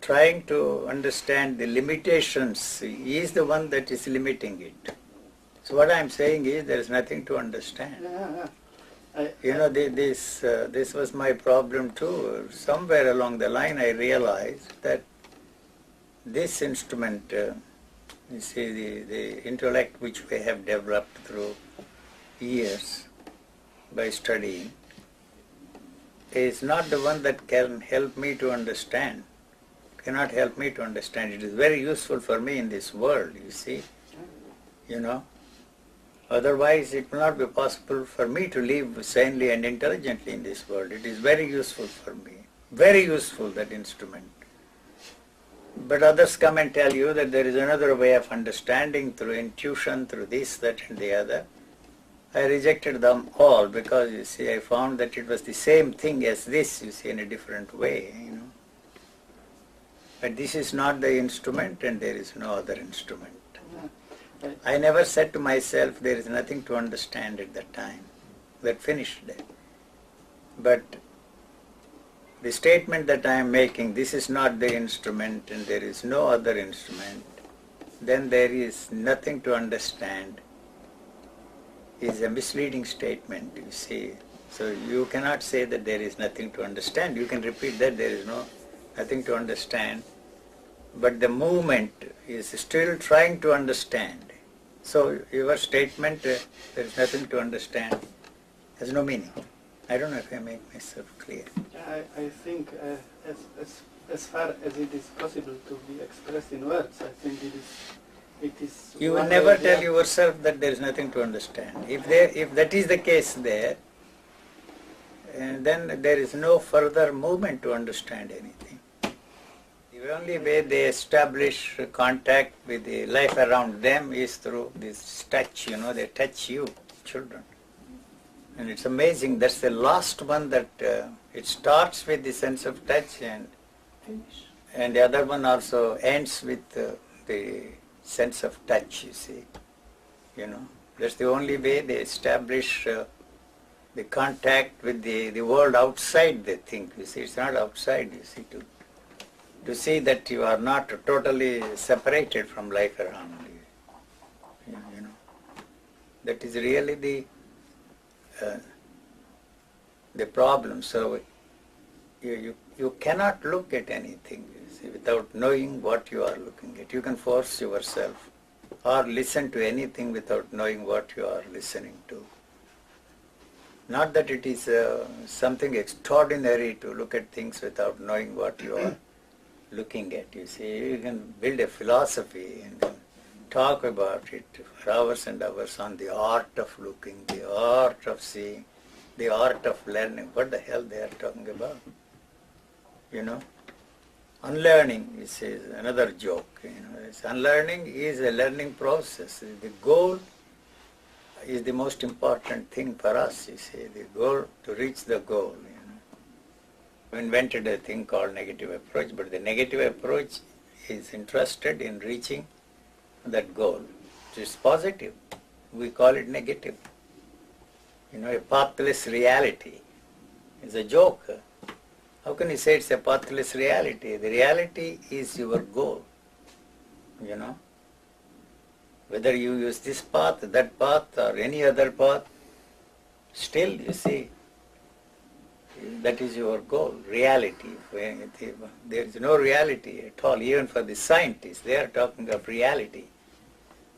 trying to understand the limitations. He is the one that is limiting it. So what I am saying is there is nothing to understand. This was my problem too. Somewhere along the line I realized that this instrument, you see, the intellect which we have developed through years by studying, is not the one that can help me to understand. Cannot help me to understand. It is very useful for me in this world, you see. Otherwise it will not be possible for me to live sanely and intelligently in this world. It is very useful for me. Very useful, that instrument. But others come and tell you that there is another way of understanding through intuition, through this, that and the other. I rejected them all because, you see, I found that it was the same thing as this, you see, in a different way, But this is not the instrument and there is no other instrument. I never said to myself there is nothing to understand at that time. That finished it. But the statement that I am making, this is not the instrument and there is no other instrument, then there is nothing to understand, is a misleading statement, you see. So you cannot say that there is nothing to understand. You can repeat that there is nothing to understand, but the movement is still trying to understand. So your statement, there is nothing to understand, has no meaning. I don't know if I make myself clear. I think as far as it is possible to be expressed in words, I think it is. You will never tell yourself that there is nothing to understand. If that is the case there, then there is no further movement to understand anything. The only way they establish contact with the life around them is through this touch, they touch you, children. And it's amazing, that's the last one that it starts with the sense of touch and the other one also ends with the sense of touch, you see. That's the only way they establish the contact with the world outside, they think. You see, it's not outside, you see, to see that you are not totally separated from life around you. That is really the problem. So you cannot look at anything, you see, without knowing what you are looking at. You can force yourself or listen to anything without knowing what you are listening to. Not that it is something extraordinary to look at things without knowing what you are looking at. You see, you can build a philosophy and then talk about it for hours and hours on the art of looking, the art of seeing, the art of learning. What the hell they are talking about? Unlearning is another joke. Unlearning is a learning process. The goal is the most important thing for us, you see, the goal, to reach the goal. We invented a thing called negative approach, but the negative approach is interested in reaching that goal. It is positive. We call it negative. A pathless reality is a joke. How can you say it's a pathless reality? The reality is your goal. Whether you use this path, that path, or any other path, still, you see, that is your goal, reality. There is no reality at all, even for the scientists. They are talking of reality.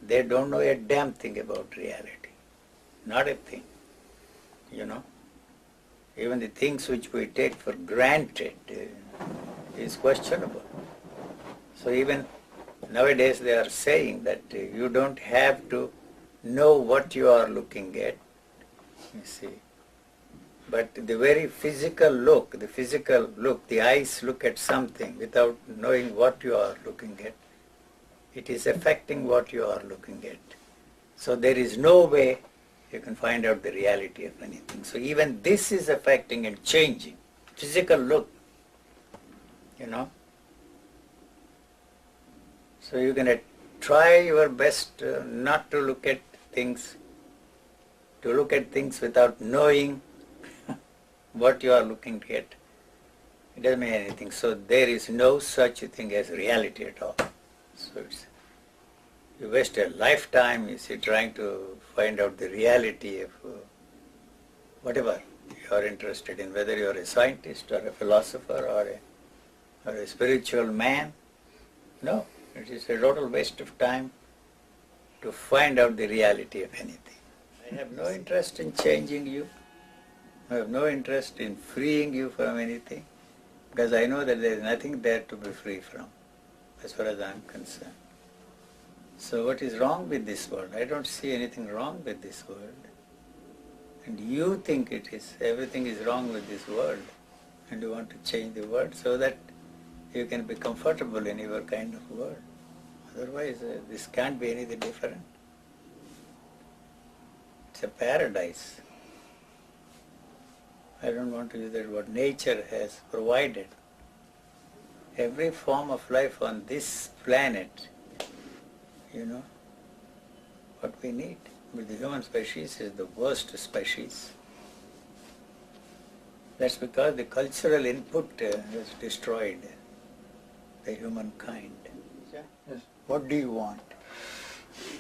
They don't know a damn thing about reality. Not a thing. Even the things which we take for granted is questionable. So even nowadays they are saying that you don't have to know what you are looking at, you see. But the very physical look, the eyes look at something without knowing what you are looking at. It is affecting what you are looking at. So there is no way you can find out the reality of anything. So even this is affecting and changing. Physical look, So you can try your best not to look at things, to look at things without knowing what you are looking at. It doesn't mean anything. So there is no such a thing as reality at all. So you waste a lifetime, you see, trying to find out the reality of whatever you are interested in, whether you are a scientist or a philosopher or a spiritual man. No, it is a total waste of time to find out the reality of anything. I have no interest in changing you. I have no interest in freeing you from anything, because I know that there is nothing there to be free from, as far as I am concerned. So what is wrong with this world? I don't see anything wrong with this world. And you think it is, everything is wrong with this world, and you want to change the world so that you can be comfortable in your kind of world. Otherwise, this can't be anything different. It's a paradise. I don't want to use that word. Nature has provided every form of life on this planet, what we need. But the human species is the worst species. That's because the cultural input has destroyed the humankind. Yes. What do you want?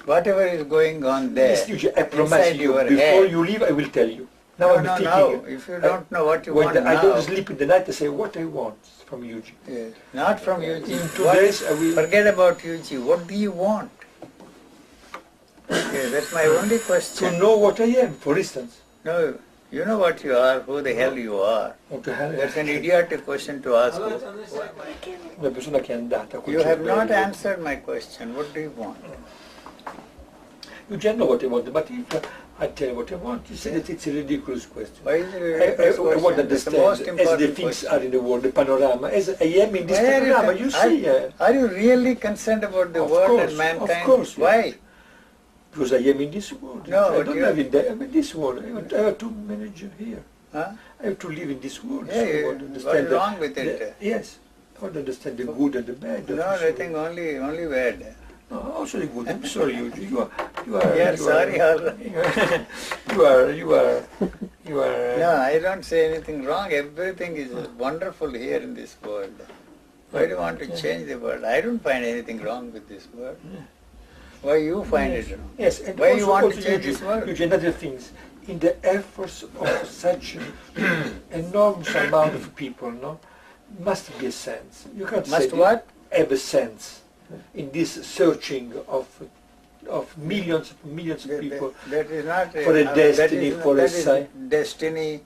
Whatever is going on there, Yes, Yuji, I promise you, your before head. you leave, I will tell you. Now I'm thinking. No. If you don't know what you when want I now, don't sleep in the night, I say what I want from Yuji. yes, not from Yuji. In 2 days, I will. Forget about Yuji. What do you want? Yes, that's my only To question. know what I am, for instance. No, you know what you are, who the hell you are. What the hell? That's an idiotic question to ask. Una persona che è andata col You have not cervello. answered my question. What do you want? You just know what I want, but if I tell you what I want, you say that it's a ridiculous question. Why is it a I ridiculous want to question? It's the understand most as the important things question. are in the world, the panorama, as I am in this Where panorama, is you it? see. Are you really concerned about the Of world course, and mankind? of course, yeah. Why? Because I am in this world. No, I but don't you- live in there. I'm in this world. I have to manage here. Huh? I have to live in this world. Yeah, so I yeah. want to What understand is wrong with it? yes. I want to understand the good and the bad. of No, this I world. think only bad. No, also the good. I'm sorry, you are. Yeah, you sorry, Are, all right. you are. No, I don't say anything wrong. Everything is wonderful here in this world. Why do you want to change the world? I don't find anything wrong with this world. Why you find it wrong? Yes, and Why also, you want to also change this world? Eugene, other things. In the efforts of such enormous amount of people, no, must be a sense. You can't Must say what? have a sense in this searching of millions of people That is not for a destiny, for a that is sign. destiny,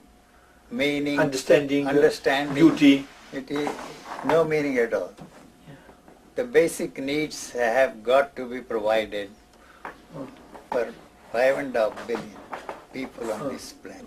meaning, understanding, understanding. duty. It is no meaning at all. The basic needs have got to be provided for 5.5 billion people on this planet.